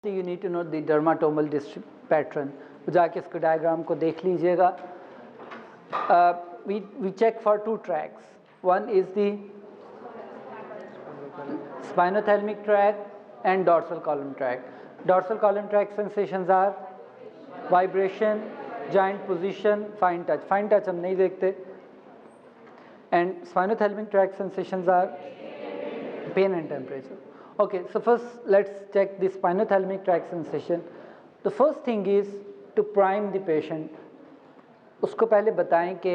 You need to know the dermatomal pattern. जाके इसको diagram को देख लीजिएगा. We check for two tracts. One is the spinothalamic tract and dorsal column tract. Dorsal column tract sensations are vibration, joint position, fine touch. Fine touch हम नहीं देखते. And spinothalamic tract sensations are pain and temperature. Okay, so first let's check the spinothalamic tract sensation. The first thing is to prime the patient. उसको पहले बताएं कि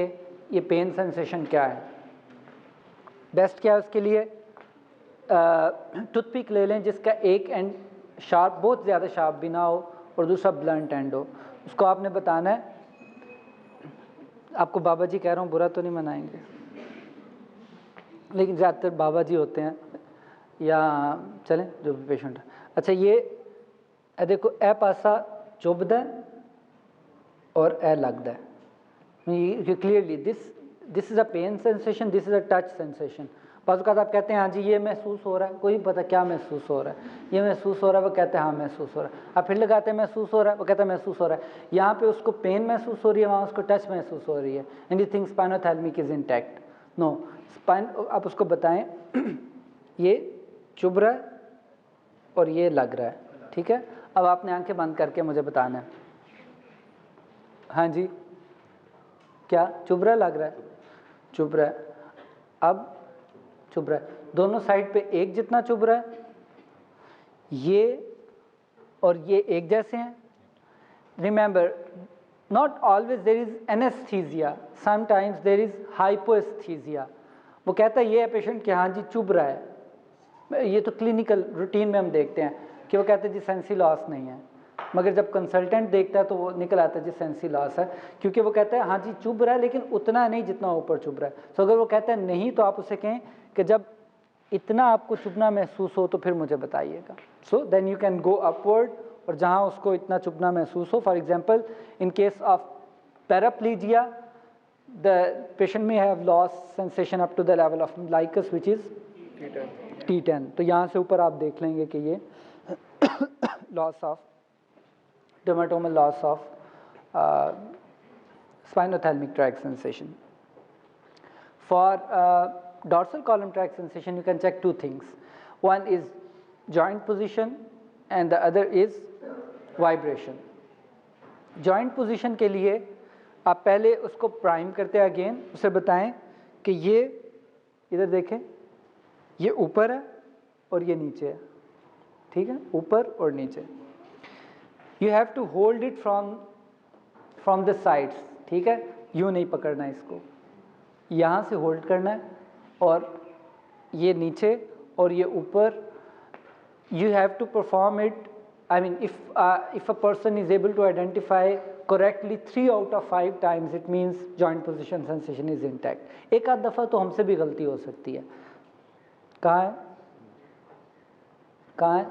ये pain sensation क्या है. बेस्ट क्या है उसके लिए, टूथपिक ले लें जिसका एक एंड शार्प, बहुत ज़्यादा शार्प भी ना हो और दूसरा ब्लंट एंड हो. उसको आपने बताना है. आपको बाबा जी कह रहा हूँ, बुरा तो नहीं मनाएंगे, लेकिन ज़्यादातर बाबा जी होते हैं या चलें जो भी पेशेंट है. अच्छा, ये देखो, ए पासा चुभदा है और ए लगता है. Clearly this is a pain sensation, this is a touch sensation. बाज़ आप कहते हैं हाँ जी ये महसूस हो रहा है, कोई नहीं पता क्या महसूस हो रहा है. ये महसूस हो रहा है, वो कहते हैं हाँ महसूस हो रहा है. आप फिर लगाते हैं महसूस हो रहा है, वो कहता है महसूस हो रहा है. यहाँ पे उसको पेन महसूस हो रही है, वहाँ उसको टच महसूस हो रही है. And you think spinothalamic is intact. No, spine आप उसको बताएं ये चुभ रहा है और ये लग रहा है. ठीक है, अब आपने आंखें बंद करके मुझे बताना है. हाँ जी, क्या चुभ रहा है, लग रहा है, चुभ रहा है. अब चुभ रहा है, दोनों साइड पे एक जितना चुभ रहा है. ये और ये एक जैसे हैं. Remember, not always there is anaesthesia, sometimes there is hypoaesthesia. वो कहता है ये है पेशेंट कि हाँ जी चुभ रहा है. ये तो क्लिनिकल रूटीन में हम देखते हैं कि वो कहते हैं जी सेंसी लॉस नहीं है, मगर जब कंसल्टेंट देखता है तो वो निकल आता है जी सेंसी लॉस है, क्योंकि वो कहता है हाँ जी चुभ रहा है लेकिन उतना नहीं जितना ऊपर चुभ रहा है. सो अगर वो कहता है नहीं, तो आप उसे कहें कि जब इतना आपको चुभना महसूस हो तो फिर मुझे बताइएगा. So then you can go upward, और जहाँ उसको इतना चुभना महसूस हो, for example in case of paraplegia the patient may have lost sensation up to the level of umbilicus which is T10. तो यहाँ से ऊपर आप देख लेंगे कि ये loss of dermatomal loss of spinothalamic tract sensation. For dorsal column tract sensation you can check two things. One is joint position and the other is vibration. Joint position के लिए आप पहले उसको प्राइम करते हैं. अगेन उसे बताएं कि ये इधर देखें, ये ऊपर है और ये नीचे है. ठीक है, ऊपर और नीचे. You have to hold it from the sides. ठीक है, यूँ नहीं पकड़ना है इसको, यहाँ से होल्ड करना है, और ये नीचे और ये ऊपर. You have to perform it. I mean, if a person is able to identify correctly 3 out of 5 times, it means joint position sensation is intact. एक आध दफ़ा तो हमसे भी गलती हो सकती है. कहाँ है, कहाँ है,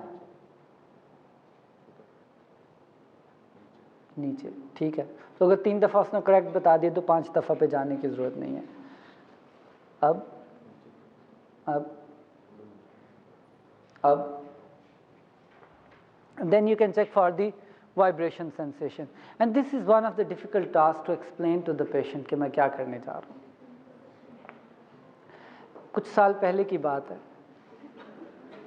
नीचे. ठीक है, तो अगर 3 दफ़ा उसने करेक्ट बता दिया तो 5 दफ़ा पे जाने की ज़रूरत नहीं है. अब then you can check for the vibration sensation, and this is one of the difficult tasks to explain to the patient कि मैं क्या करने जा रहा हूँ. कुछ साल पहले की बात है,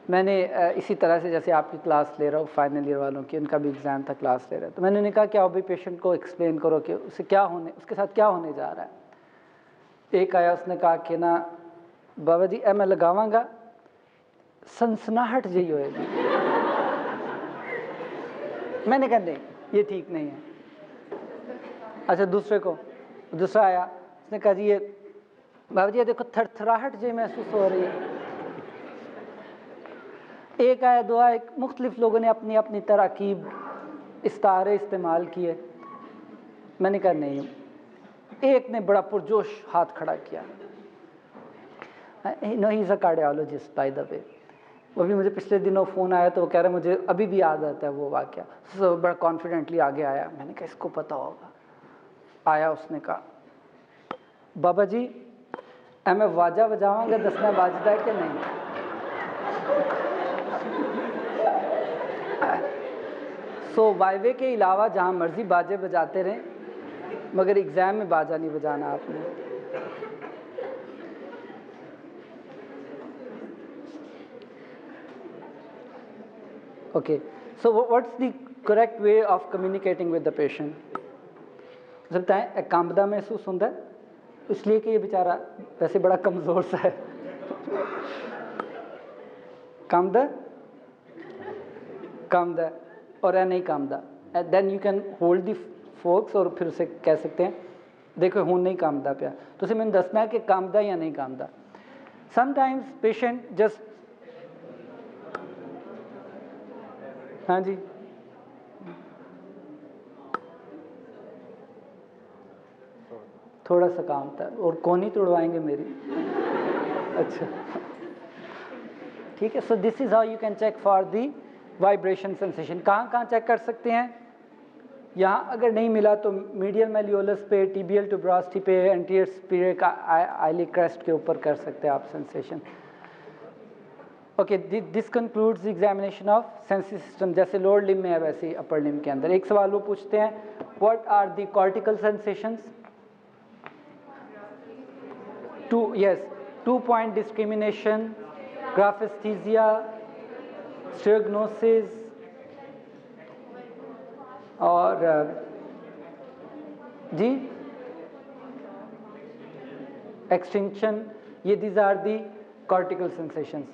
मैंने इसी तरह से जैसे आपकी क्लास ले रहा हूँ फाइनल ईयर वालों की, उनका भी एग्ज़ाम था, क्लास ले रहा है, तो मैंने कहा कि आप भी पेशेंट को एक्सप्लेन करो कि उसे क्या होने, उसके साथ क्या होने जा रहा है. एक आया, उसने कहा कि ना बाबा जी मैं लगावांगा सनसनाहट जी होएगी. मैंने कहा नहीं, ये ठीक नहीं है. अच्छा, दूसरा आया, उसने कहा जी ये बाबा जी ये देखो थरथराहट जी महसूस हो रही है. एक आया, दो आया, मुख्तलिफ लोगों ने अपनी अपनी तरकीब इस्तारे इस्तेमाल किए. मैंने कहा नहीं. एक ने बड़ा पुरजोश हाथ खड़ा किया. No, he is a cardiologist by the way. वो भी मुझे पिछले दिनों फ़ोन आया तो वो कह रहा है मुझे अभी भी याद आता है वो वाक़या. सो बड़ा कॉन्फिडेंटली आगे आया. मैंने कहा इसको पता होगा. आया, उसने कहा बाबा जी मैं वाजा बजावांगा, दसना बाजदा है कि नहीं. सो वाइवे के अलावा जहाँ मर्जी बाजे बजाते रहें, मगर एग्ज़ाम में बाजा नहीं बजाना आपने। Okay, so what's the correct way of communicating with the patient? सकता है एक कांबदा महसूस होता है, इसलिए कि ये बेचारा वैसे बड़ा कमज़ोर सा है। कामदा कामदा और है नहीं कामदा, then you can hold the focus और फिर उसे कह सकते हैं देखो हूँ नहीं कामदा पिया, तो उसे मैंने दसना है कि कामदा या नहीं कामदा। समटाइम्स पेशेंट जस्ट, हाँ जी, थोड़ा सा काम था और कौन ही तोड़वाएंगे मेरी। अच्छा ठीक है, so this is how you can check for the vibration sensation. कहाँ कहाँ चेक कर सकते हैं? यहाँ अगर नहीं मिला तो मीडियल मेलियोलस पे, टिबियल ट्यूबरोसिटी पे, एंटीरियर सुपीरियर का आईली क्रेस्ट के ऊपर कर सकते हैं आप sensation. Okay, this concludes examination of sensi system. जैसे लोअर लिम्ब में है वैसे ही अपर लिम्ब के अंदर। एक सवाल वो पूछते हैं, what are the cortical sensations? Two point discrimination, graphesthesia, stereognosis और जी एक्सटिंक्शन, ये these are the cortical sensations.